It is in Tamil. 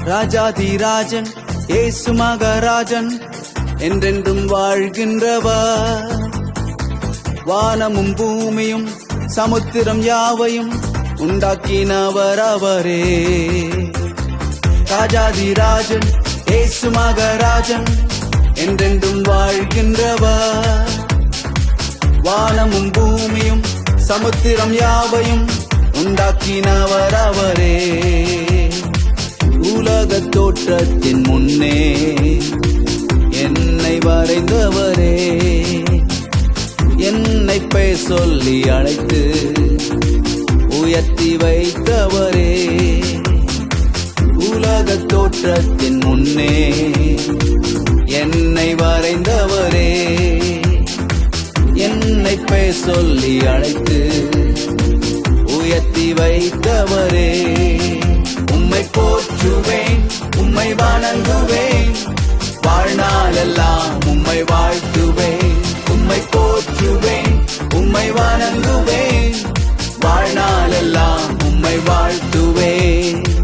ராஜாதிராஜன் இயேசு மகாராஜன் என்றென்றும் வாழ்கின்றவர். வானமும் பூமியும் சமுத்திரம் யாவையும் உண்டாக்கினவர் அவரே. ராஜாதிராஜன் இயேசு மகாராஜன் என்றென்றும் வாழ்கின்றவர். வானமும் பூமியும் சமுத்திரம் யாவையும் உண்டாக்கினவர் அவரே. உலக தோற்றத்தின் முன்னே என்னை வரைந்தவரே. என்னை பெயர் சொல்லி அழைத்து உயர்த்தி வைத்தவரே. உலக தோற்றத்தின் முன்னே என்னை வரைந்தவரே. என்னை பெயர் சொல்லி அழைத்து உயர்த்தி வைத்தவரே. உம்மை போற்றுவேன், உம்மை வணங்குவேன்,